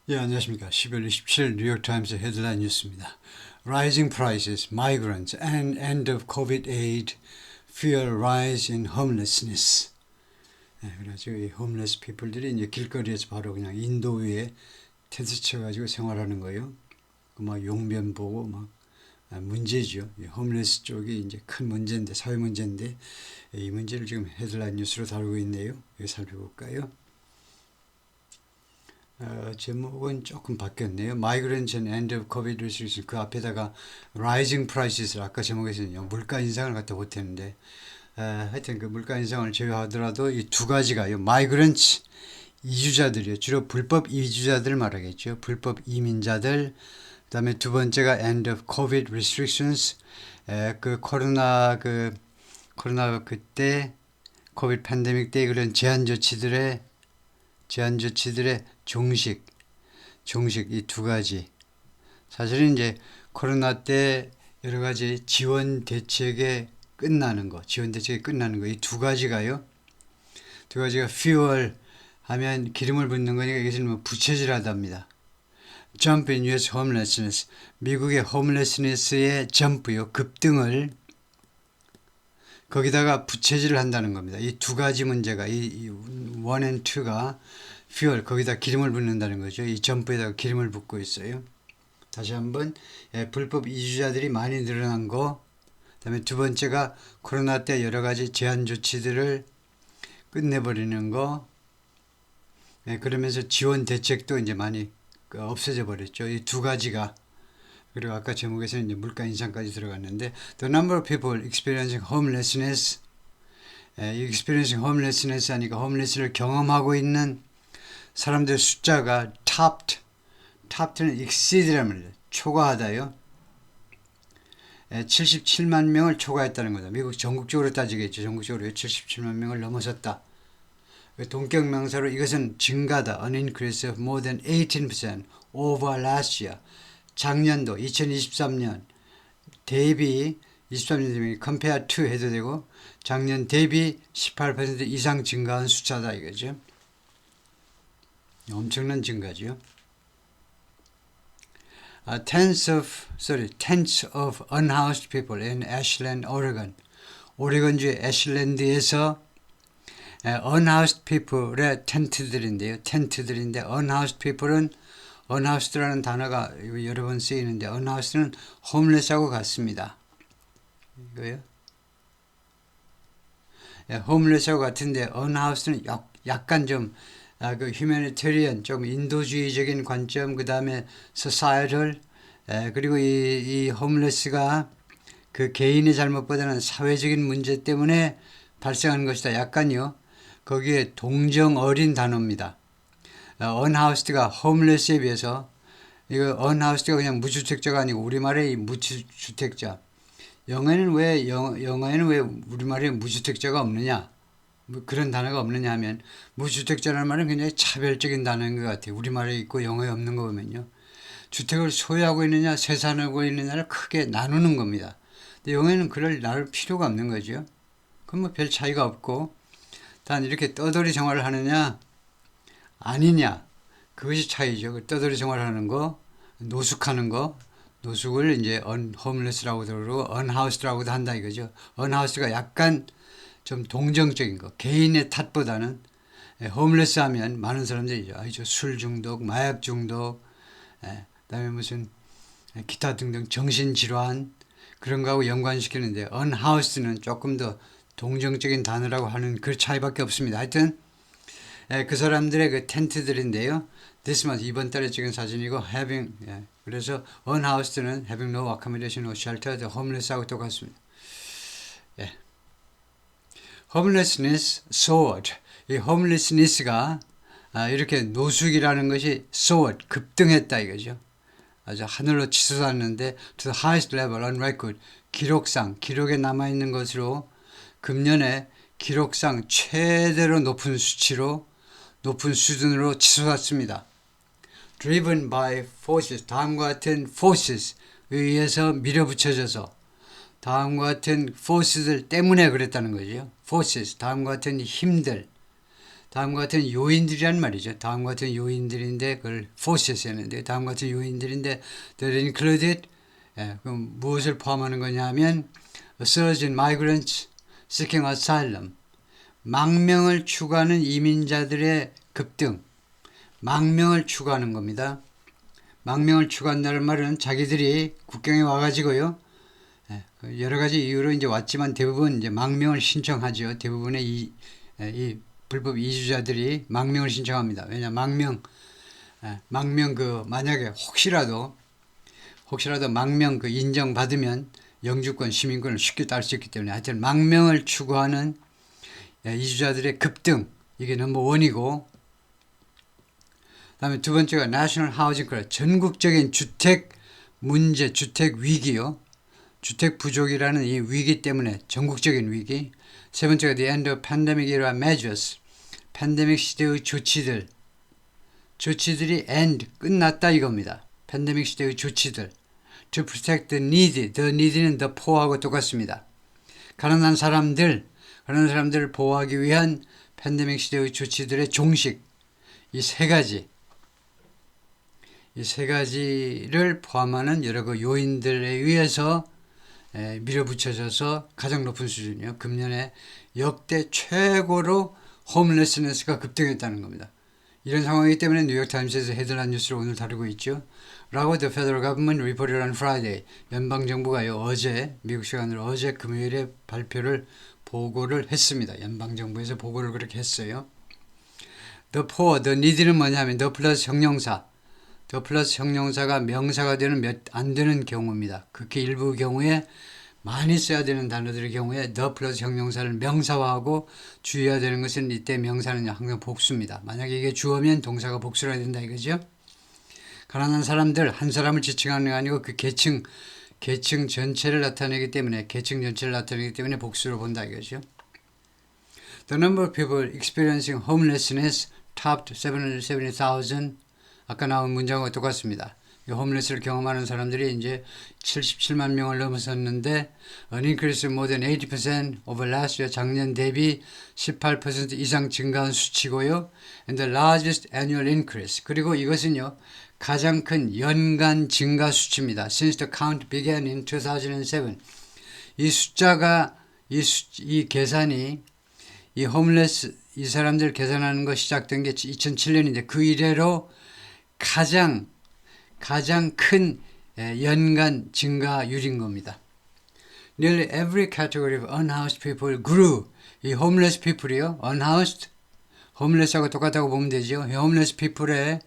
예, 안녕하십니까. 10월 27일 뉴욕타임스 헤드라인 뉴스입니다. Rising prices, migrants, and end of COVID aid fuel rise in homelessness. 예, 그래서 이 홈레스 피플들이 이제 길거리에서 바로 그냥 인도 위에 텐트 쳐가지고 생활하는 거예요. 막 용변 보고 막 문제죠. 이 홈레스 쪽이 이제 큰 문제인데, 사회 문제인데, 이 문제를 지금 헤드라인 뉴스로 다루고 있네요. 이거 살펴볼까요? 제목은 조금 바뀌었네요. Migrants and End of COVID Restrictions. 그 앞에다가 Rising Prices를 아까 제목에서는요. 물가 인상을 갖다 못했는데 하여튼 그 물가 인상을 제외하더라도 이 두 가지가요. Migrants, 이주자들이요. 주로 불법 이주자들 말하겠죠. 불법 이민자들. 그다음에 두 번째가 End of COVID Restrictions. 코로나 그때 코비드 팬데믹 때 그런 제한 조치들의 종식 이 두 가지. 사실은 이제 코로나 때 여러 가지 지원 대책이 끝나는 거 이 두 가지가요. 두 가지가 fuel 하면 기름을 붓는 거니까 이것은 뭐 부채질하답니다. Jump in US homelessness. 미국의 홈레스니스의 점프요, 급등을 거기다가 부채질을 한다는 겁니다. 이 두 가지 문제가 이 1 and 2가 fuel 거기다 기름을 붓는다는 거죠. 이 점프에다가 기름을 붓고 있어요. 다시 한번 불법 이주자들이 많이 늘어난 거. 그다음에 두 번째가 코로나 때 여러 가지 제한 조치들을 끝내버리는 거. 그러면서 지원 대책도 이제 많이 없어져 버렸죠. 이 두 가지가. 그리고 아까 제목에서는 이제 물가 인상까지 들어갔는데 the number of people experiencing homelessness, experiencing homelessness 하니까 홈레스를 경험하고 있는 사람들 숫자가 topped는 exceed란 말이에요. 초과하다요. 77만 명을 초과했다는 거다. 미국 전국적으로 따지겠죠. 전국적으로 77만 명을 넘어섰다. 동격 명사로 이것은 증가다. An increase of more than 18% over last year. 작년도 2023년 대비 23년 되면 compare to 해도 되고 작년 대비 18% 이상 증가한 숫자다 이거죠. 엄청난 증가죠. Tens of unhoused people in Ashland, Oregon. 오레곤주 애슐랜드에서 unhoused people의 텐트들인데 unhoused people은 unhoused라는 단어가 여러 번 쓰이는데 unhoused는 homeless하고 같습니다. 이거요? homeless하고 같은데 unhoused는 약간 좀 그 humanitarian 좀 인도주의적인 관점 그 다음에 societal 그리고 이 homeless가 그 개인의 잘못보다는 사회적인 문제 때문에 발생하는 것이다. 약간요. 거기에 동정 어린 단어입니다. unhoused가 homeless에 비해서 이거 unhoused가 그냥 무주택자가 아니고 우리말의 무주택자. 영어에는 왜 우리말에 무주택자가 없느냐? 뭐 그런 단어가 없느냐 하면 무주택자라는 말은 굉장히 차별적인 단어인 것 같아요. 우리말에 있고 영어에 없는 거 보면요. 주택을 소유하고 있느냐 세산하고 있느냐를 크게 나누는 겁니다. 근데 영어에는 그럴 나눌 필요가 없는 거죠. 그럼 뭐 별 차이가 없고 단 이렇게 떠돌이 생활을 하느냐 아니냐 그것이 차이죠. 그 떠돌이 생활하는 거 노숙하는 거 노숙을 이제 homeless라고도 그러고 unhoused라고도 한다 이거죠. unhoused가 약간 좀 동정적인 거 개인의 탓보다는 홈레스 하면 많은 사람들이 저 술 중독, 마약 중독, 그다음에 무슨 기타 등등 정신질환 그런 거하고 연관시키는데 unhoused는 조금 더 동정적인 단어라고 하는 그 차이밖에 없습니다. 하여튼 그 사람들의 그 텐트들인데요. This month 이번 달에 찍은 사진이고 having 그래서 unhoused는 having no accommodation or shelter, the homeless하고 똑같습니다. homelessness soared. 이 homelessness가 이렇게 노숙이라는 것이 soared 급등했다 이거죠. 아주 하늘로 치솟았는데 to the highest level on record 기록에 남아있는 것으로 금년에 기록상 최대로 높은 수준으로 치솟았습니다. driven by forces 다음과 같은 forces 의해서 밀어붙여져서 다음과 같은 force들 때문에 그랬다는 거죠. forces 다음과 같은 힘들 다음과 같은 요인들이란 말이죠. 다음과 같은 요인들인데 그걸 forces 했는데 다음과 같은 요인들인데 that included 그럼 무엇을 포함하는 거냐 하면 a surge in migrants seeking asylum 망명을 추구하는 이민자들의 급등 망명을 추구하는 겁니다. 망명을 추구한다는 말은 자기들이 국경에 와가지고요. 여러 가지 이유로 이제 왔지만 대부분 이제 망명을 신청하죠. 대부분의 이 불법 이주자들이 망명을 신청합니다. 왜냐 망명 그 만약에 혹시라도 망명 그 인정받으면 영주권 시민권을 쉽게 딸 수 있기 때문에 하여튼 망명을 추구하는 이주자들의 급등 이게 넘버 원이고 다음에 두 번째가 National Housing Crisis 전국적인 주택 문제 주택 위기요. 주택 부족이라는 이 위기 때문에 전국적인 위기. 세 번째가 The End of Pandemic Era Measures 팬데믹 시대의 조치들이 end 끝났다 이겁니다. 팬데믹 시대의 조치들 To protect the needy the needy는 the poor하고 똑같습니다. 가난한 사람들을 보호하기 위한 팬데믹 시대의 조치들의 종식 이 세 가지를 포함하는 여러 그 요인들에 의해서 밀어붙여져서 가장 높은 수준이요. 금년에 역대 최고로 홈레스네스가 급등했다는 겁니다. 이런 상황이기 때문에 뉴욕타임스에서 헤드라인 뉴스를 오늘 다루고 있죠. 라고 The Federal Government reported on Friday. 연방정부가요. 어제 미국 시간으로 어제 금요일에 보고를 했습니다. 연방정부에서 보고를 그렇게 했어요. The poor, the needy는 뭐냐면 the 플러스 형용사. the 플러스 형용사가 명사가 되는 몇 안 되는 경우입니다. 극히 일부 경우에 많이 써야 되는 단어들의 경우에 the 플러스 형용사를 명사화하고 주의해야 되는 것은 이때 명사는 항상 복수입니다. 만약에 이게 주어면 동사가 복수를 해야 된다 이거죠. 가난한 사람들 한 사람을 지칭하는 게 아니고 그 계층 전체를 나타내기 때문에 복수로 본다 이거죠. The number of people experiencing homelessness topped 770,000 아까 나온 문장과 똑같습니다. 홈레스를 경험하는 사람들이 이제 77만 명을 넘어섰는데 an increase of more than 80% over last year 작년 대비 18% 이상 증가한 수치고요. and the largest annual increase 그리고 이것은요. 가장 큰 연간 증가 수치입니다. Since the count began in 2007 이 숫자가 이 계산이 이 홈레스 이 사람들 계산하는 거 시작된 게 2007년인데 그 이래로 가장 큰 연간 증가율인 겁니다. Nearly every category of unhoused people grew. 이 homeless people이요. unhoused, homeless하고 똑같다고 보면 되죠. 이 homeless people의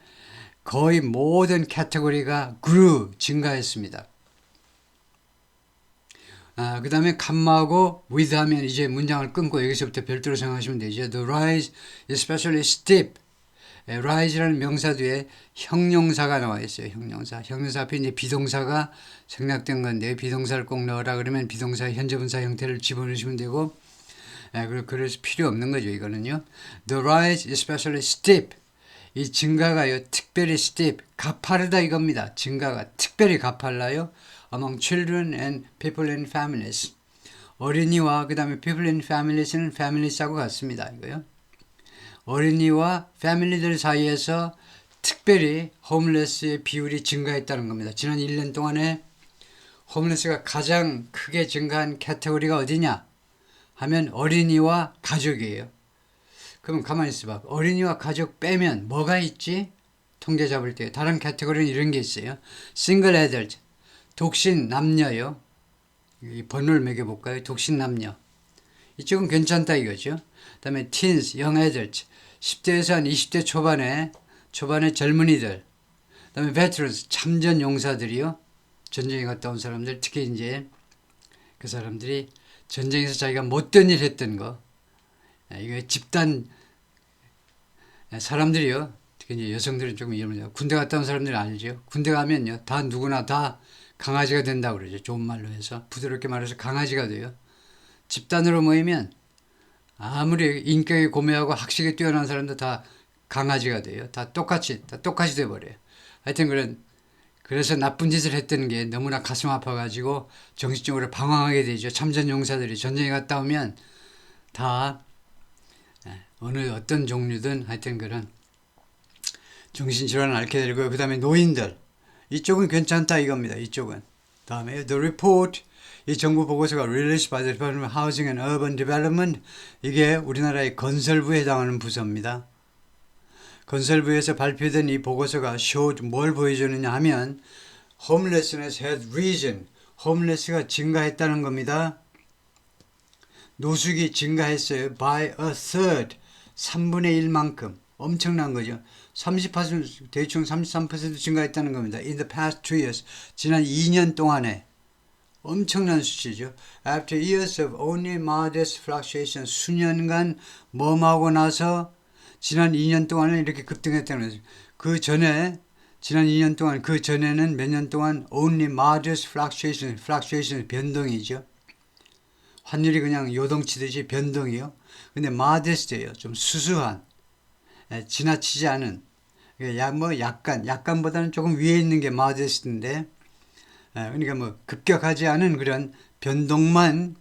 거의 모든 카테고리가 grew, 증가했습니다. 그 다음에 감마하고 with 하면 이제 문장을 끊고 여기서부터 별도로 생각하시면 되죠. The rise is especially steep. rise라는 명사 뒤에 형용사가 나와 있어요. 형용사 앞에 이제 비동사가 생략된 건데 비동사를 꼭 넣으라 그러면 비동사의 현재분사 형태를 집어넣으시면 되고 그래서 필요 없는 거죠. 이거는요. The rise is especially steep. 이 증가가요. 특별히 steep. 가파르다 이겁니다. 증가가 특별히 가팔라요. among children and people in families. 어린이와 그 다음에 people in families는 families하고 같습니다. 이거요. 어린이와 패밀리들 사이에서 특별히 홈레스의 비율이 증가했다는 겁니다. 지난 1년 동안에 홈레스가 가장 크게 증가한 카테고리가 어디냐 하면 어린이와 가족이에요. 그럼 가만히 있어봐. 어린이와 가족 빼면 뭐가 있지? 통계 잡을 때 다른 카테고리는 이런 게 있어요. 싱글 애들트, 독신 남녀요. 이 번호를 매겨볼까요? 독신 남녀. 이쪽은 괜찮다 이거죠. 그 다음에 teens, young adults, 10대에서 한 20대 초반의 젊은이들. 그 다음에 veterans, 참전 용사들이요. 전쟁에 갔다 온 사람들, 특히 이제 그 사람들이 전쟁에서 자기가 못된 일 했던 거. 이거 집단, 사람들이요. 특히 이제 여성들은 조금 이해합니다. 군대 갔다 온 사람들은 알죠. 군대 가면요. 다 누구나 다 강아지가 된다고 그러죠. 좋은 말로 해서. 부드럽게 말해서 강아지가 돼요. 집단으로 모이면 아무리 인격이 고매하고 학식이 뛰어난 사람도 다 강아지가 돼요. 다 똑같이 돼버려요. 하여튼 그래서 나쁜 짓을 했던 게 너무나 가슴 아파가지고 정신적으로 방황하게 되죠. 참전 용사들이 전쟁에 갔다 오면 다 어느 어떤 종류든 하여튼 그런 정신질환을 앓게 되고요. 그 다음에 노인들 이쪽은 괜찮다 이겁니다. 이쪽은 다음에 the report 이 정부 보고서가 released by the Department of Housing and Urban Development 이게 우리나라의 건설부에 해당하는 부서입니다. 건설부에서 발표된 이 보고서가 showed 뭘 보여주느냐 하면 homelessness had risen homeless가 증가했다는 겁니다. 노숙이 증가했어요. by a third 3분의 1만큼 엄청난 거죠. 30% 대충 33% 증가했다는 겁니다. In the past 2 years 지난 2년 동안에 엄청난 수치죠. After years of only modest fluctuation 수년간 멈하고 나서 지난 2년 동안에 이렇게 급등했다는 거죠. 그 전에 지난 2년 동안 그 전에는 몇 년 동안 only modest fluctuation 변동이죠. 환율이 그냥 요동치듯이 변동이요. 근데 modest예요. 좀 수수한 지나치지 않은 뭐 약간보다는 조금 위에 있는 게 modest인데 그러니까 뭐 급격하지 않은 그런 변동만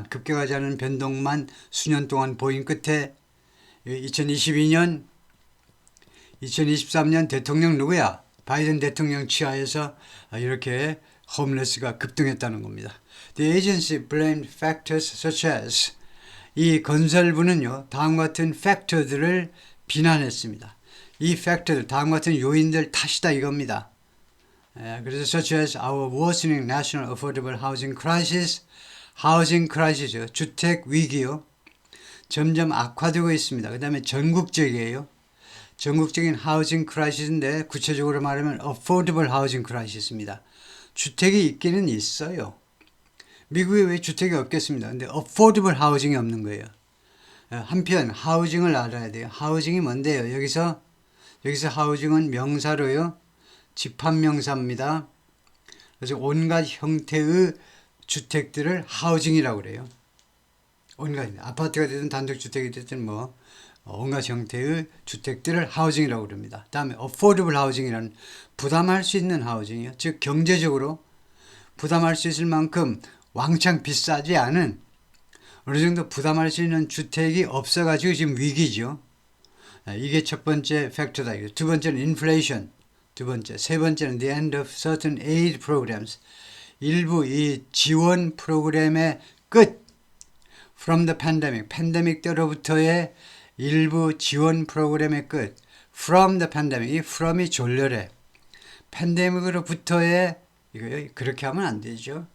급격하지 않은 변동만 수년 동안 보인 끝에 2022년 2023년 대통령 누구야? 바이든 대통령 치하에서 이렇게 홈레스가 급등했다는 겁니다. The agency blamed factors such as 이 건설부는요 다음과 같은 팩터들을 비난했습니다. 이 팩터들 다음과 같은 요인들 탓이다 이겁니다. 그래서 such as our worsening national affordable housing crisis, housing crisis, 주택 위기요. 점점 악화되고 있습니다. 그 다음에 전국적이에요. 전국적인 housing crisis인데 구체적으로 말하면 affordable housing crisis입니다. 주택이 있기는 있어요. 미국에 왜 주택이 없겠습니다. 근데 affordable housing이 없는 거예요. 한편 housing을 알아야 돼요. housing이 뭔데요? 여기서 housing은 명사로요. 집합명사입니다. 그래서 온갖 형태의 주택들을 하우징이라고 그래요. 온갖 아파트가 되든 단독주택이 되든 뭐 온갖 형태의 주택들을 하우징이라고 그럽니다. 다음에 affordable housing이라는 부담할 수 있는 하우징이요. 즉 경제적으로 부담할 수 있을 만큼 왕창 비싸지 않은 어느 정도 부담할 수 있는 주택이 없어가지고 지금 위기죠. 이게 첫 번째 팩터다. 두 번째는 inflation. 두 번째, 세 번째는 the end of certain aid programs. 일부 이 지원 프로그램의 끝. From the pandemic. 팬데믹 때로부터의 일부 지원 프로그램의 끝. From the pandemic. 이 from이 졸렬해. 팬데믹으로부터의 이거 그렇게 하면 안 되죠.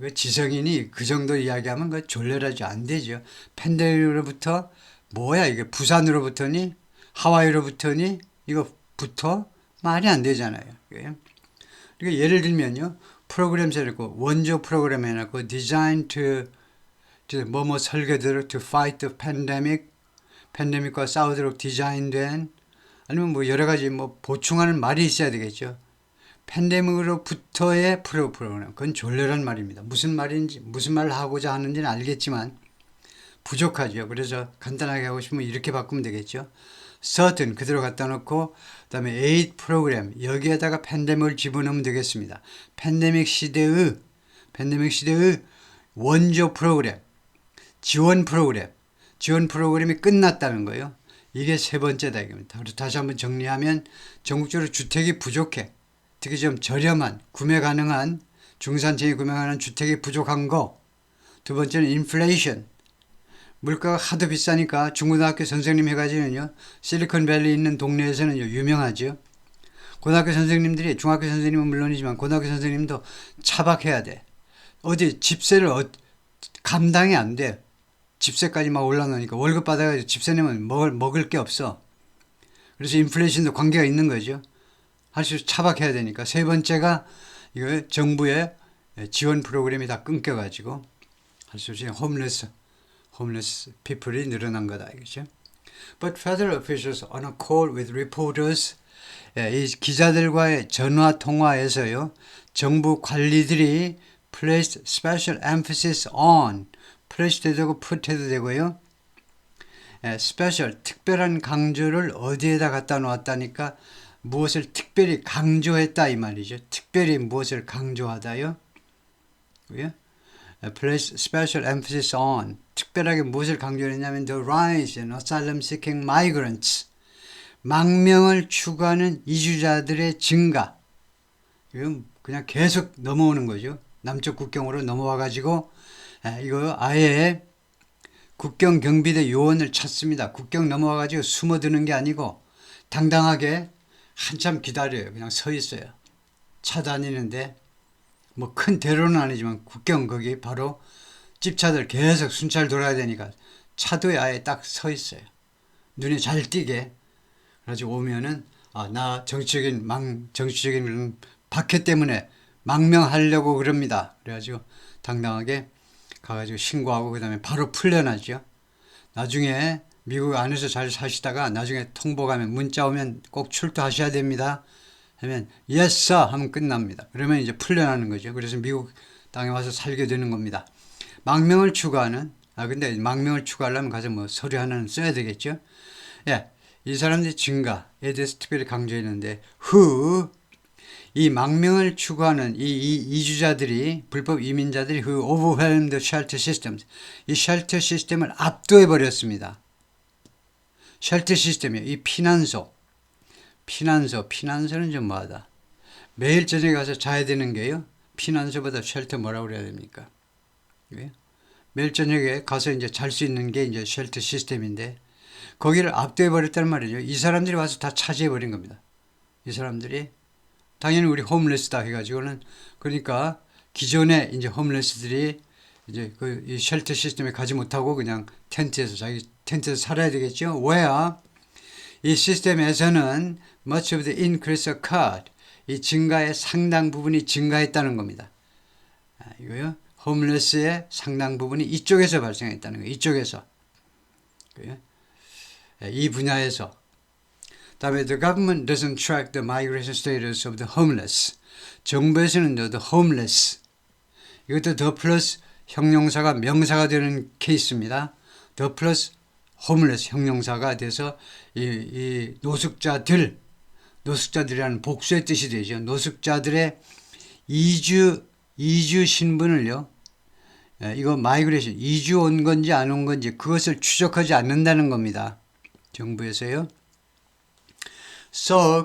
그 지성인이 그 정도 이야기하면 그 졸렬하지 안 되죠. 팬데믹으로부터 뭐야 이게 부산으로부터니 하와이로부터니 이거부터 말이 안 되잖아요. 그러니까 예를 들면요. 프로그램 세우고 원조 프로그램 해놨고 designed to 뭐뭐 설계대로 to fight the pandemic 팬데믹과 싸우도록 디자인된 아니면 뭐 여러 가지 뭐 보충하는 말이 있어야 되겠죠. 팬데믹으로부터의 프로그램 그건 졸렬한 말입니다. 무슨 말인지 무슨 말을 하고자 하는지는 알겠지만 부족하죠. 그래서 간단하게 하고 싶으면 이렇게 바꾸면 되겠죠. certain 그대로 갖다 놓고 그다음에 aid 프로그램 여기에다가 팬데믹을 집어넣으면 되겠습니다. 팬데믹 시대의 원조 프로그램 지원 프로그램이 끝났다는 거예요. 이게 세 번째다 이겁니다. 다시 한번 정리하면 전국적으로 주택이 부족해. 특히 좀 저렴한 구매 가능한 중산층이 구매 가능한 주택이 부족한 거. 두 번째는 인플레이션. 물가가 하도 비싸니까 중고등학교 선생님 해가지고는요. 실리콘밸리 있는 동네에서는 유명하죠. 고등학교 선생님들이 중학교 선생님은 물론이지만 고등학교 선생님도 차박해야 돼. 어디 집세를 감당이 안 돼. 집세까지 막 올라놓으니까 월급 받아가지고 집세 내면 먹을 게 없어. 그래서 인플레이션도 관계가 있는 거죠. 할 수 차박해야 되니까. 세 번째가 이거 정부의 지원 프로그램이 다 끊겨가지고 할 수 없이 홈레스 people이 늘어난 거다 이거죠. But federal officials on a call with reporters 이 기자들과의 전화 통화에서요. 정부 관리들이 placed special emphasis on 플래시도 되고 풋해도 되고요. 스페셜 특별한 강조를 어디에다 갖다 놓았다니까 무엇을 특별히 강조했다 이 말이죠. 특별히 무엇을 강조하다요. place special emphasis on 특별하게 무엇을 강조했냐면 the rise in asylum seeking migrants 망명을 추구하는 이주자들의 증가. 이건 그냥 계속 넘어오는 거죠. 남쪽 국경으로 넘어와 가지고 이거 아예 국경 경비대 요원을 찾습니다. 국경 넘어와 가지고 숨어드는 게 아니고 당당하게 한참 기다려요. 그냥 서 있어요. 차 다니는데 뭐 큰 대로는 아니지만 국경 거기 바로 집차들 계속 순찰 돌아야 되니까 차도에 아예 딱 서 있어요. 눈에 잘 띄게. 그래가지고 오면은 나 정치적인 박해 때문에 망명하려고 그럽니다. 그래가지고 당당하게 가가지고 신고하고 그 다음에 바로 풀려나죠. 나중에 미국 안에서 잘 사시다가 나중에 통보가면 문자 오면 꼭 출두하셔야 됩니다. 하면 yes sir 하면 끝납니다. 그러면 이제 풀려나는 거죠. 그래서 미국 땅에 와서 살게 되는 겁니다. 망명을 추구하는 근데 망명을 추구하려면 가서 뭐 서류 하나는 써야 되겠죠. 예, 이 사람들의 증가에 대해서 특별히 강조했는데 이 망명을 추구하는 이 이주자들이 불법 이민자들이 overwhelmed the shelter systems 이 쉘터 시스템을 압도해 버렸습니다. 쉘터 시스템이요. 이 피난소는 좀 뭐하다. 매일 저녁에 가서 자야 되는 게요. 피난소보다 쉘터 뭐라고 그래야 됩니까? 매일 저녁에 가서 이제 잘 수 있는 게 이제 쉘터 시스템인데 거기를 압도해 버렸단 말이죠. 이 사람들이 와서 다 차지해 버린 겁니다. 이 사람들이 당연히 우리 홈레스다 해가지고는 그러니까 기존에 이제 홈레스들이 이제 이 쉘터 시스템에 가지 못하고 그냥 자기 텐트에서 살아야 되겠죠. 왜요? 이 시스템에서는 much of the increase occurred. 이 증가의 상당 부분이 증가했다는 겁니다. 이거요. 홈레스의 상당 부분이 이쪽에서 발생했다는 거예요. 이쪽에서. 이 분야에서. 다음에 the government doesn't track the migration status of the homeless. 정부에서는 the homeless. 이것도 the 플러스 형용사가 명사가 되는 케이스입니다. the 플러스 homeless 형용사가 돼서 이 노숙자들이라는 복수의 뜻이 되죠. 노숙자들의 이주 신분을요. 이거 migration 이주 온 건지 안 온 건지 그것을 추적하지 않는다는 겁니다. 정부에서요.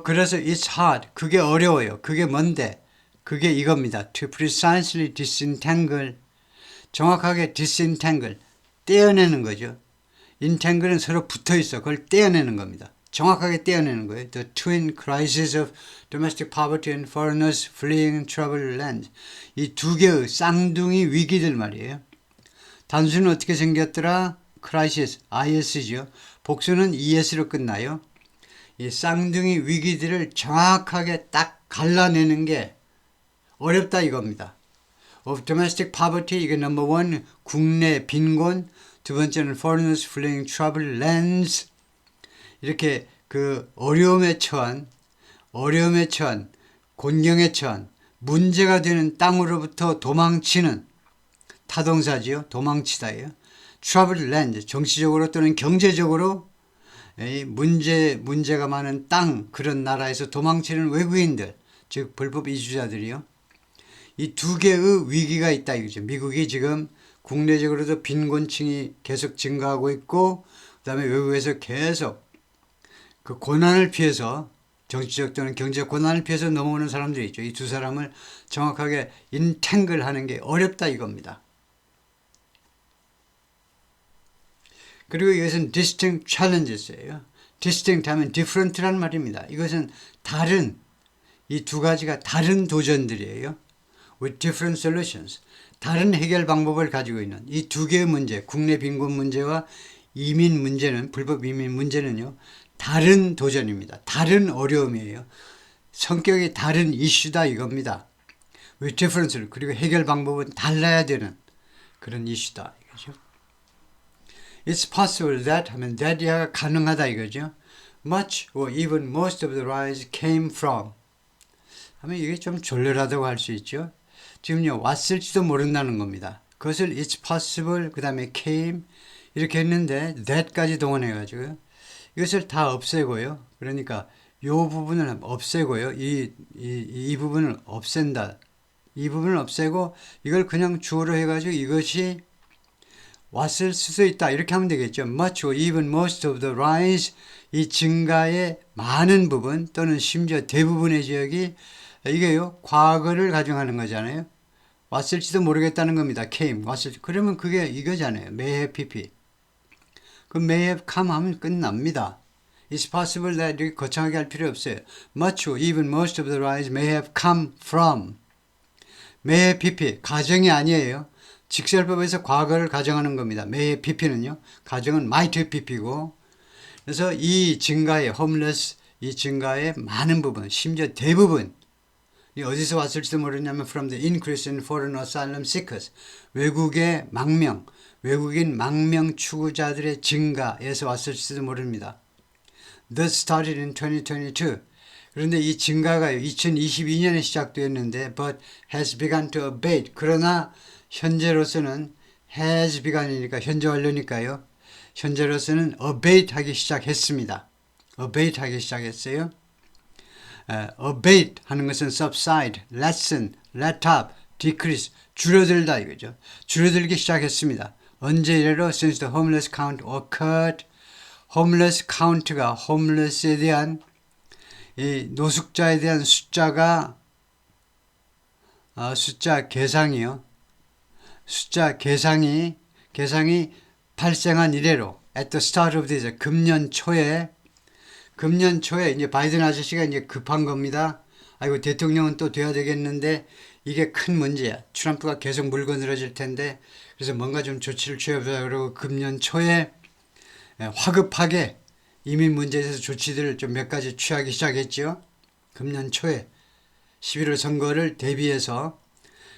그래서 it's hard. 그게 어려워요. 그게 뭔데? 그게 이겁니다. To precisely disentangle. 정확하게 disentangle. 떼어내는 거죠. entangle은 서로 붙어 있어. 그걸 떼어내는 겁니다. 정확하게 떼어내는 거예요. The twin crises of domestic poverty and foreigners fleeing troubled land. 이 두 개의 쌍둥이 위기들 말이에요. 단수는 어떻게 생겼더라? crisis, is죠. 복수는 es로 끝나요. 이 쌍둥이 위기들을 정확하게 딱 갈라내는 게 어렵다 이겁니다. Of domestic poverty, 이게 넘버 원, 국내 빈곤. 두 번째는 foreigners fleeing troubled lands. 이렇게 그 어려움에 처한, 곤경에 처한, 문제가 되는 땅으로부터 도망치는 타동사지요. 도망치다예요. troubled land, 정치적으로 또는 경제적으로 문제가 많은 땅, 그런 나라에서 도망치는 외국인들, 즉 불법 이주자들이요. 이 두 개의 위기가 있다 이거죠. 미국이 지금 국내적으로도 빈곤층이 계속 증가하고 있고, 그 다음에 외국에서 계속 그 고난을 피해서 정치적 또는 경제적 고난을 피해서 넘어오는 사람들이 있죠. 이 두 사람을 정확하게 인탱글 하는 게 어렵다 이겁니다. 그리고 이것은 distinct challenges예요. distinct 하면 different란 말입니다. 이것은 다른, 이 두 가지가 다른 도전들이에요. with different solutions. 다른 해결 방법을 가지고 있는 이 두 개의 문제, 국내 빈곤 문제와 이민 문제는, 불법 이민 문제는요, 다른 도전입니다. 다른 어려움이에요. 성격이 다른 이슈다 이겁니다. with different, 그리고 해결 방법은 달라야 되는 그런 이슈다 이거죠. It's possible that 하면 that 이하가 가능하다 이거죠. Much or even most of the rise came from 하면 이게 좀 졸렬하다고 할 수 있죠. 지금요 왔을지도 모른다는 겁니다. 그것을 it's possible 그 다음에 came 이렇게 했는데 that까지 동원해 가지고요. 이것을 다 없애고요. 그러니까 이 부분을 없애고요. 이 부분을 없앤다. 이 부분을 없애고 이걸 그냥 주어로 해가지고 이것이 왔을 수도 있다. 이렇게 하면 되겠죠. Much or even most of the rise, 이 증가의 많은 부분 또는 심지어 대부분의 지역이 이게요. 과거를 가정하는 거잖아요. 왔을지도 모르겠다는 겁니다. came, 왔을. 그러면 그게 이거잖아요. may have pp. 그 may have come 하면 끝납니다. It's possible that 이렇게 거창하게 할 필요 없어요. Much or even most of the rise may have come from. may have pp. 가정이 아니에요. 직설법에서 과거를 가정하는 겁니다. may have pp는요. 가정은 might have pp고. 그래서 이 증가의 homeless, 이 증가의 많은 부분, 심지어 대부분 이 어디서 왔을지도 모르냐면 from the increase in foreign asylum seekers. 외국의 망명, 외국인 망명 추구자들의 증가에서 왔을지도 모릅니다. Thus started in 2022. 그런데 이 증가가 2022년에 시작되었는데 but has begun to abate. 그러나 현재로서는 has begun이니까 현재 완료니까요. 현재로서는 abate 하기 시작했습니다. abate 하기 시작했어요. abate 하는 것은 subside, lessen, let up, decrease, 줄어들다 이거죠. 줄어들기 시작했습니다. 언제 이래로 since the homeless count occurred. homeless count가 homeless에 대한 이 노숙자에 대한 숫자가 숫자 계상이요. 숫자 계상이 발생한 이래로 at the start of this 금년 초에 이제 바이든 아저씨가 이제 급한 겁니다. 아이고 대통령은 또 돼야 되겠는데 이게 큰 문제야. 트럼프가 계속 물고 늘어질 텐데 그래서 뭔가 좀 조치를 취해보자 그러고 금년 초에 화급하게 이민 문제에 대해서 조치들을 좀 몇 가지 취하기 시작했죠. 금년 초에 11월 선거를 대비해서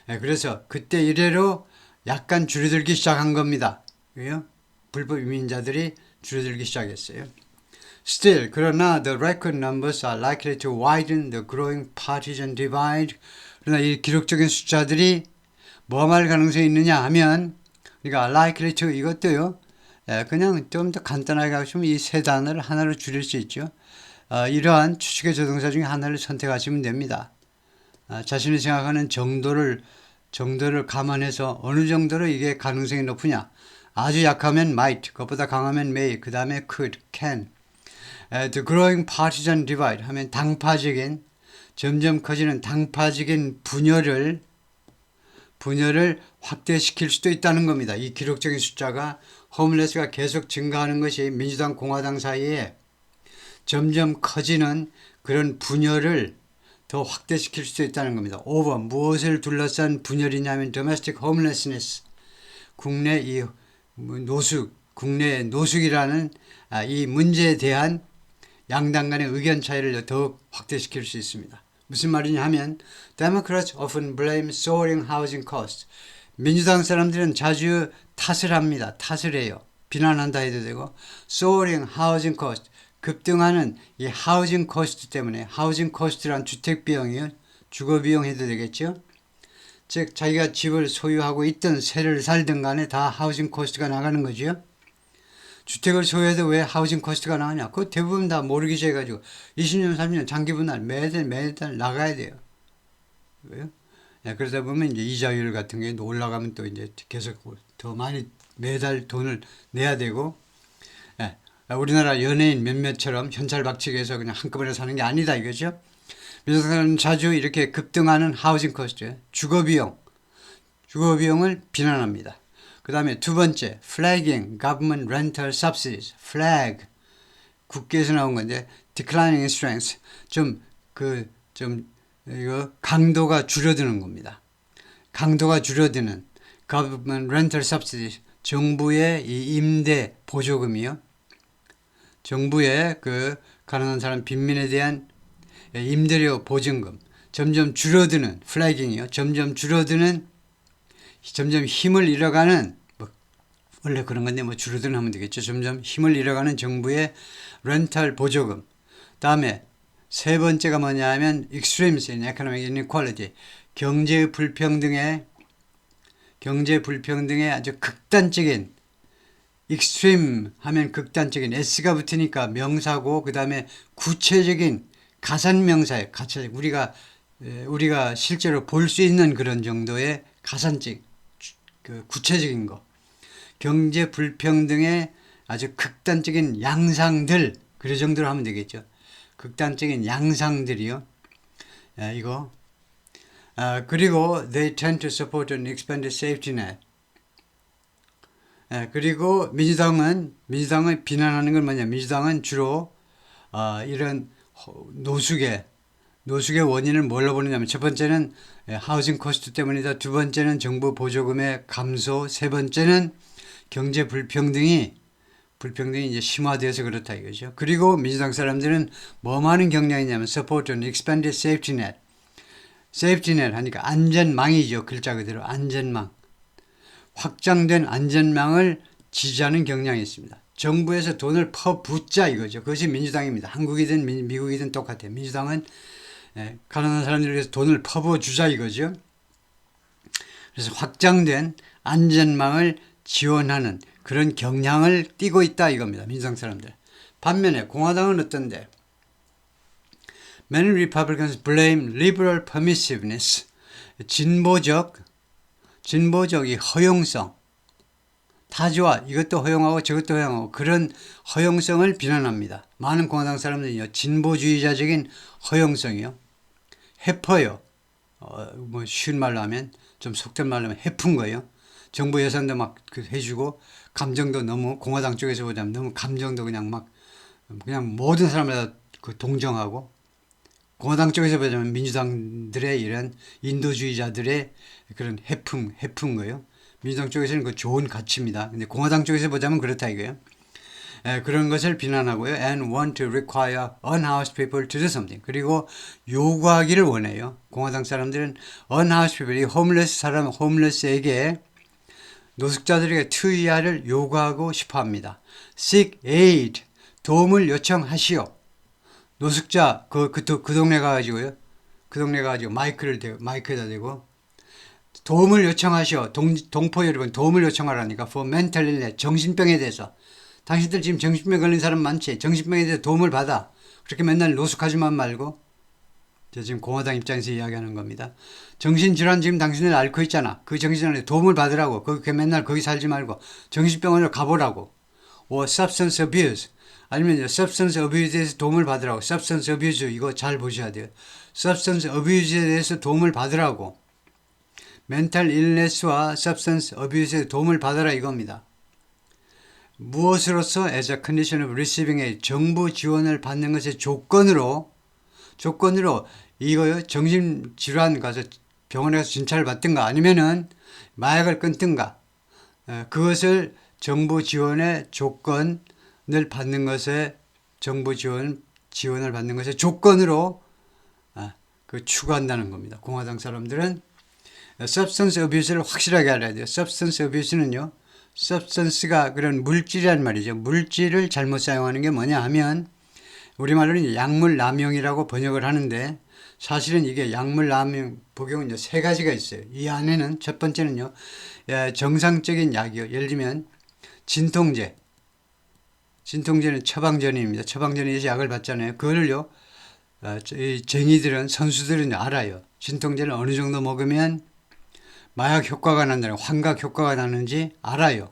그래서 그때 이래로 약간 줄어들기 시작한 겁니다. 왜요? 불법 이민자들이 줄어들기 시작했어요. Still, 그러나 the record numbers are likely to widen the growing partisan divide. 그러나 이 기록적인 숫자들이 뭐 말 가능성이 있느냐 하면 그러니까 likely to 이것도요. 그냥 좀 더 간단하게 하시면 이 세 단어를 하나로 줄일 수 있죠. 이러한 추측의 조동사 중에 하나를 선택하시면 됩니다. 자신이 생각하는 정도를 감안해서 어느 정도로 이게 가능성이 높으냐. 아주 약하면 might, 그것보다 강하면 may, 그 다음에 could, can. The growing partisan divide 하면 당파적인 점점 커지는 당파적인 분열을 확대시킬 수도 있다는 겁니다. 이 기록적인 숫자가 홈레스가 계속 증가하는 것이 민주당 공화당 사이에 점점 커지는 그런 분열을 더 확대시킬 수도 있다는 겁니다. over 무엇을 둘러싼 분열이냐면 domestic homelessness 국내 이 국내 노숙이라는 이 문제에 대한 양당 간의 의견 차이를 더욱 확대시킬 수 있습니다. 무슨 말이냐 하면 Democrats often blame soaring housing costs. 민주당 사람들은 자주 탓을 합니다. 탓을 해요. 비난한다 해도 되고 soaring housing cost 급등하는 이 housing cost 때문에 housing cost란 주택 비용이요. 주거 비용 해도 되겠죠. 즉 자기가 집을 소유하고 있던 세를 살든 간에 다 하우징 코스트가 나가는 거죠. 주택을 소유해도 왜 하우징 코스트가 나가냐. 그거 대부분 다 모르기시 해가지고 20년 30년 장기분할 매달 나가야 돼요. 왜요? 그러다 보면 이제 이자율 같은 게 올라가면 또 이제 계속 더 많이 매달 돈을 내야 되고 우리나라 연예인 몇몇처럼 현찰박치기해서 그냥 한꺼번에 사는 게 아니다 이거죠. 민주당은 자주 이렇게 급등하는 하우징 코스트, 주거비용을 비난합니다. 그 다음에 두 번째, flagging government rental subsidies, flag, 국계에서 나온 건데, declining in strength, 이거 강도가 줄어드는 겁니다. 강도가 줄어드는 government rental subsidies, 정부의 이 임대 보조금이요. 정부의 그 가난한 사람 빈민에 대한 임대료 보증금 점점 줄어드는 플래깅이요. 점점 힘을 잃어가는 원래 그런 건데 줄어드는 하면 되겠죠. 점점 힘을 잃어가는 정부의 렌탈 보조금. 다음에 세 번째가 뭐냐 하면 extremes in economic inequality. 경제 불평등의 아주 극단적인 extreme 하면 극단적인 S가 붙으니까 명사고 그 다음에 구체적인 가산명사예요. 우리가 우리가 실제로 볼 수 있는 그런 정도의 가산적, 그 구체적인 거, 경제 불평등의 아주 극단적인 양상들, 그 정도로 하면 되겠죠. 극단적인 양상들이요. 이거. 그리고 they tend to support an expanded safety net. 그리고 민주당을 비난하는 건 뭐냐? 민주당은 주로 이런 노숙의 원인을 뭘로 보느냐면 첫 번째는 하우징 코스트 때문이다. 두 번째는 정부 보조금의 감소. 세 번째는 경제 불평등이 이제 심화되어서 그렇다 이거죠. 그리고 민주당 사람들은 뭐 하는 경향이냐면 support an expanded safety net. safety net 하니까 안전망이죠. 글자 그대로 안전망. 확장된 안전망을 지지하는 경향이 있습니다. 정부에서 돈을 퍼붓자 이거죠. 그것이 민주당입니다. 한국이든 미국이든 똑같아요. 민주당은 가난한 사람들을 위해서 돈을 퍼부어주자 이거죠. 그래서 확장된 안전망을 지원하는 그런 경향을 띠고 있다 이겁니다. 민주당 사람들. 반면에 공화당은 어떤데? Many Republicans blame liberal permissiveness. 진보적이 허용성. 다 좋아. 이것도 허용하고 저것도 허용하고 그런 허용성을 비난합니다. 많은 공화당 사람들은요. 진보주의자적인 허용성이요. 해퍼요. 뭐 쉬운 말로 하면 좀 속된 말로 하면 해픈 거예요. 정부 예산도 막 해주고 감정도 너무 공화당 쪽에서 보자면 너무 감정도 그냥 모든 사람을 다 동정하고 공화당 쪽에서 보자면 민주당들의 이런 인도주의자들의 그런 해픈 거예요. 민주당 쪽에서는 그 좋은 가치입니다. 근데 공화당 쪽에서 보자면 그렇다 이거예요. 그런 것을 비난하고요. And want to require unhoused people to do something. 그리고 요구하기를 원해요. 공화당 사람들은 unhoused people, 이 홈레스에게 노숙자들에게 투이하를 요구하고 싶어 합니다. Seek aid, 도움을 요청하시오. 노숙자, 그 동네 가가지고요. 그 동네 가가지고 마이크에다 대고 도움을 요청하시오. 동포 여러분, 도움을 요청하라니까. For mental illness, 정신병에 대해서. 당신들 지금 정신병 걸린 사람 많지? 정신병에 대해서 도움을 받아. 그렇게 맨날 노숙하지만 말고. 제가 지금 공화당 입장에서 이야기하는 겁니다. 정신질환 지금 당신들 앓고 있잖아. 그 정신질환에 도움을 받으라고. 그렇게 맨날 거기 살지 말고 정신병원으로 가보라고. substance abuse. 아니면 substance abuse에서 도움을 받으라고. substance abuse 이거 잘 보셔야 돼요. substance abuse에 대해서 도움을 받으라고. mental illness와 substance abuse에 도움을 받아라 이겁니다. 무엇으로서 as a condition of receiving a 정부 지원을 받는 것의 조건으로 이거요 정신질환 가서 병원에 가서 진찰을 받든가 아니면은 마약을 끊든가 그것을 정부 지원의 조건을 받는 것에 정부 지원을 받는 것의 조건으로 추구한다는 겁니다. 공화당 사람들은 substance abuse를 확실하게 알아야 돼요. substance abuse는요. substance가 그런 물질이란 말이죠. 물질을 잘못 사용하는 게 뭐냐 하면 우리말로는 약물 남용이라고 번역을 하는데 사실은 이게 약물 남용 복용은 세 가지가 있어요. 이 안에는 첫 번째는요. 정상적인 약이요. 예를 들면 진통제는 처방전입니다. 처방전에서 약을 받잖아요. 그거를요. 선수들은 알아요. 진통제를 어느 정도 먹으면 마약 효과가 난다는 환각 효과가 나는지 알아요.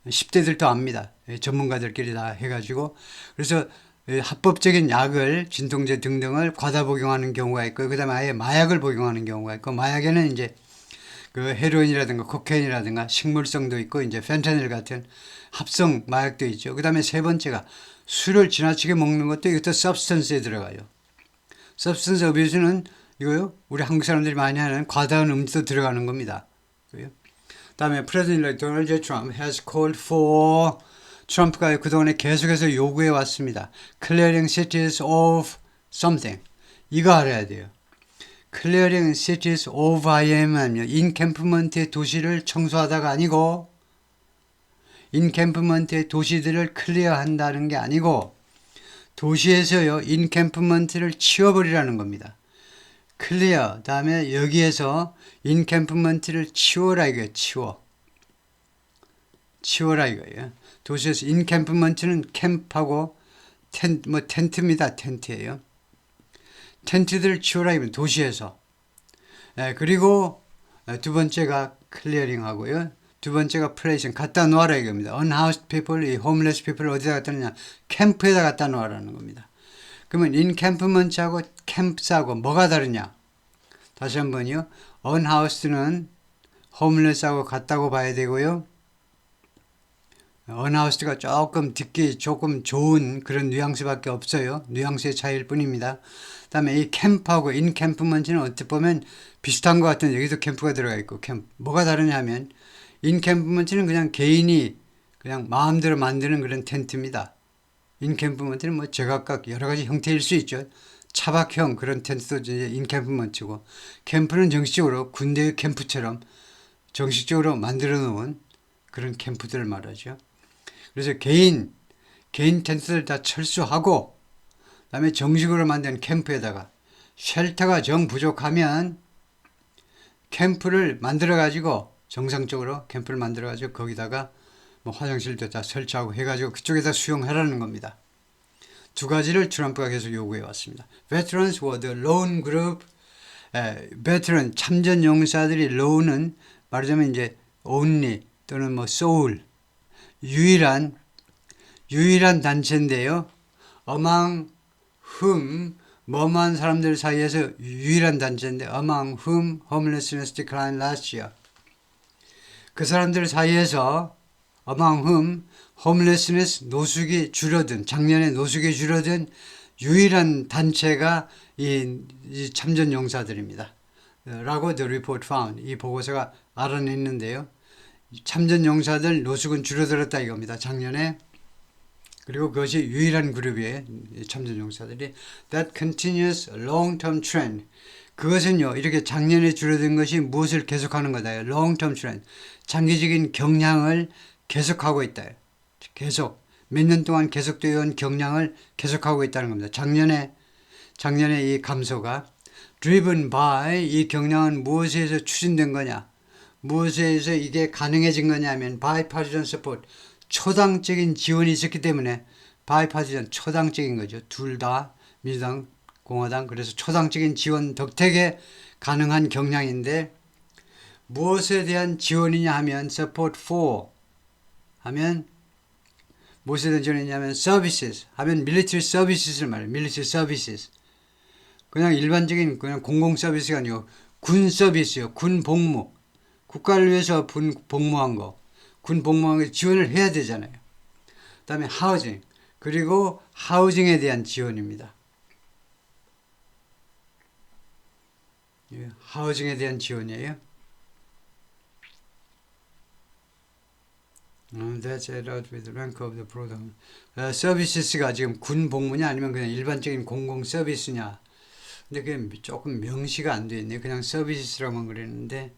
10대들도 압니다. 전문가들끼리 다 해가지고 그래서 합법적인 약을 진통제 등등을 과다 복용하는 경우가 있고 그다음에 아예 마약을 복용하는 경우가 있고 마약에는 이제 그 헤로인이라든가 코카인이라든가 식물성도 있고 이제 펜타닐 같은 합성 마약도 있죠. 그다음에 세 번째가 술을 지나치게 먹는 것도 이것도 substance에 들어가요. substance abuse는 이거요. 우리 한국 사람들이 많이 하는 과다한 음주도 들어가는 겁니다. 다음에 President Donald Trump has called for 트럼프가 그동안에 계속해서 요구해 왔습니다. Clearing cities of something. 이거 알아야 돼요. Clearing cities of IM은요. 인캠프먼트의 도시를 청소하다가 아니고 인캠프먼트의 도시들을 클리어한다는 게 아니고 도시에서요. 인캠프먼트를 치워버리라는 겁니다. 클리어 다음에 여기에서 인캠프먼트를 치워라 이거예요. 치워라 이거예요. 도시에서 인캠프먼트는 캠프하고 텐트입니다. 텐트예요. 텐트들을 치우라 이면 도시에서. 그리고 두 번째가 클리어링 하고요. 두 번째가 플레이싱, 갖다 놓아라 이겁니다. unhoused people, 이 homeless people 어디다 갖다 놓냐? 캠프에다 갖다 놓아라는 겁니다. 그러면 encampment하고 캠프하고 뭐가 다르냐? 다시 한번요. unhoused는 homeless하고 같다고 봐야 되고요. unhoused가 조금 듣기 조금 좋은 그런 뉘앙스밖에 없어요. 뉘앙스의 차이일 뿐입니다. 그 다음에 이 캠프하고 encampment는 어떻게 보면 비슷한 것 같은데 여기도 캠프가 들어가 있고 캠프. 뭐가 다르냐 하면 encampment는 그냥 개인이 그냥 마음대로 만드는 그런 텐트입니다. 인캠프먼트는 뭐 제각각 여러 가지 형태일 수 있죠. 차박형 그런 텐트도 이제 인캠프먼트고, 캠프는 정식적으로 군대의 캠프처럼 정식적으로 만들어 놓은 그런 캠프들을 말하죠. 그래서 개인 텐트를 다 철수하고, 그다음에 정식으로 만든 캠프에다가 쉘터가 정 부족하면 캠프를 만들어 가지고 정상적으로 캠프를 만들어 가지고 거기다가 뭐 화장실도 다 설치하고 해가지고 그쪽에다 수용하라는 겁니다. 두 가지를 트럼프가 계속 요구해 왔습니다. Veterans were the lone group. 베테랑 참전 용사들이 lone은 말하자면 이제 only 또는 뭐 sole 유일한 단체인데요. among whom 뭐만 사람들 사이에서 유일한 단체인데 among whom homelessness declined last year. 그 사람들 사이에서 among whom homelessness 노숙이 줄어든 작년에 노숙이 줄어든 유일한 단체가 이 참전 용사들입니다. 라고 the report found 이 보고서가 알아냈는데요. 참전 용사들 노숙은 줄어들었다 이겁니다. 작년에. 그리고 그것이 유일한 그룹이에요. 참전 용사들이. That continuous long-term trend. 그것은요. 이렇게 작년에 줄어든 것이 무엇을 계속하는 거다. long-term trend. 장기적인 경향을 계속하고 있다. 계속 몇 년 동안 계속되어 온 경향을 계속하고 있다는 겁니다. 작년에 이 감소가 driven by 이 경향은 무엇에 의해서 추진된 거냐? 무엇에 의해서 이게 가능해진 거냐면 bipartisan support 초당적인 지원이 있었기 때문에 bipartisan 초당적인 거죠. 둘 다 민주당, 공화당 그래서 초당적인 지원 덕택에 가능한 경향인데 무엇에 대한 지원이냐 하면 support for 하면 무엇에 대한 지원이냐면 services 하면 military services를 말해요. military services 그냥 일반적인 그냥 공공 서비스가 아니고 군 서비스요. 군 복무 국가를 위해서 복무한 거 군 복무한 거 지원을 해야 되잖아요. 그 다음에 하우징 그리고 하우징에 대한 지원입니다. 하우징에 대한 지원이에요. That's added with the rank of the program. 서비스가 지금 군 복무냐 아니면 그냥 일반적인 공공 서비스냐. 근데 그게 조금 명시가 안 돼 있네요. 그냥 서비스라고만 그랬는데,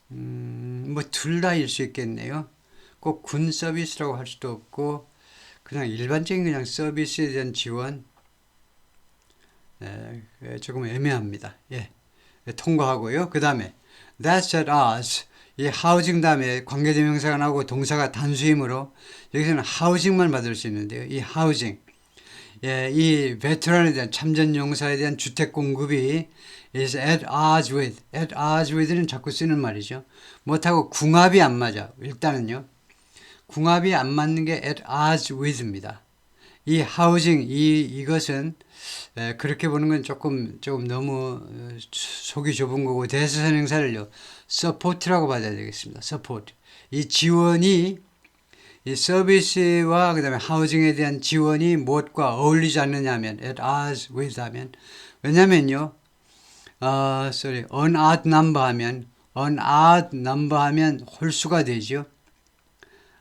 뭐 둘 다일 수 있겠네요. 꼭 군 서비스라고 할 수도 없고, 그냥 일반적인 그냥 서비스에 대한 지원, 조금 애매합니다. 예, 통과하고요. 그 다음에 That's at us. 이 하우징 다음에 관계대명사가 나오고 동사가 단수이므로 여기서는 하우징만 받을 수 있는데요. 이 하우징, 이 베테랑에 대한 참전 용사에 대한 주택 공급이 is at odds with는 자꾸 쓰는 말이죠. 못하고 궁합이 안 맞아. 일단은요. 궁합이 안 맞는 게 at odds with입니다. 이 하우징, 이것은 그렇게 보는 건 조금 너무 속이 좁은 거고 대세선행사를요 서포트라고 받아야 되겠습니다. 서포트. 이 지원이 이 서비스와 그다음에 하우징에 대한 지원이 무엇과 어울리지 않느냐 하면 at odds with 하면 왜냐면요. unodd number 하면 홀수가 되죠.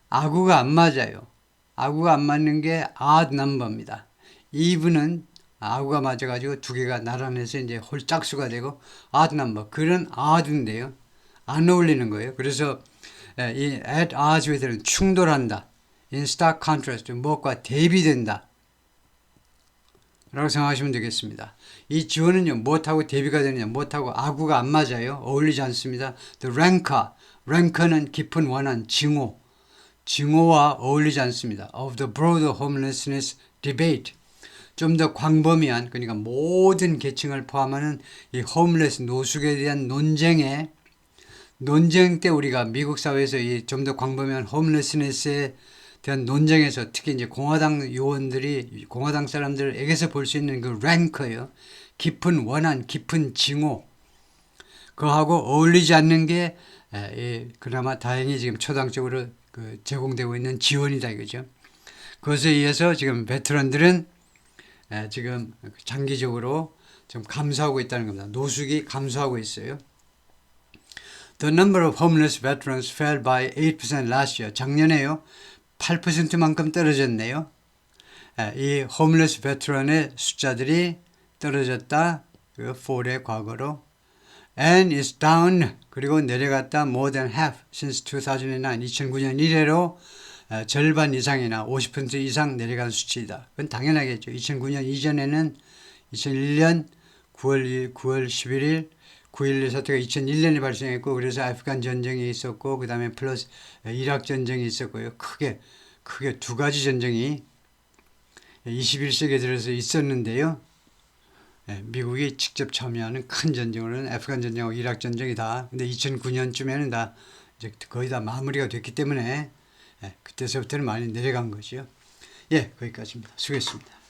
아구가 안 맞아요. 아구가 안 맞는 게 odd number입니다. even은 아구가 맞아가지고 두 개가 나란해서 이제 홀짝수가 되고 odd number 그런 odd인데요. 안 어울리는 거예요. 그래서 이 at odds with는 충돌한다. in stark contrast 무엇과 대비된다. 라고 생각하시면 되겠습니다. 이 지원은요. 무엇하고 대비가 되느냐. 무엇하고 아구가 안 맞아요. 어울리지 않습니다. The rancor는 깊은 원한, 징호와 어울리지 않습니다. Of the broader homelessness debate. 좀 더 광범위한, 그러니까 모든 계층을 포함하는 이 홈레스 노숙에 대한 논쟁 때 우리가 미국 사회에서 이 좀 더 광범위한 홈레스네스에 대한 논쟁에서 특히 이제 공화당 요원들이 공화당 사람들에게서 볼 수 있는 그 랭크예요. 깊은 원한, 깊은 징후. 그하고 어울리지 않는 게 그나마 다행히 지금 초당적으로 그 제공되고 있는 지원이다 이거죠. 그것에 의해서 지금 베테랑들은 지금 장기적으로 좀 감소하고 있다는 겁니다. 노숙이 감소하고 있어요. The number of homeless veterans fell by 8% last year. 작년에요. 8%만큼 떨어졌네요. 이 homeless veteran의 숫자들이 떨어졌다. 그 fall의 과거로. And is down. 그리고 내려갔다 more than half since 2009. 2009년 이래로 절반 이상이나 50% 이상 내려간 수치이다. 그건 당연하겠죠. 2009년 이전에는 2001년 9월 11일 9.11 사태가 2001년에 발생했고 그래서 아프간 전쟁이 있었고 그 다음에 플러스 이락 전쟁이 있었고요. 크게 두 가지 전쟁이 21세기에 들어서 있었는데요. 미국이 직접 참여하는 큰 전쟁으로는 아프간 전쟁하고 이락 전쟁이다. 근데 2009년쯤에는 다 이제 거의 다 마무리가 됐기 때문에 그때서부터는 많이 내려간 거죠. 예, 거기까지입니다. 수고했습니다.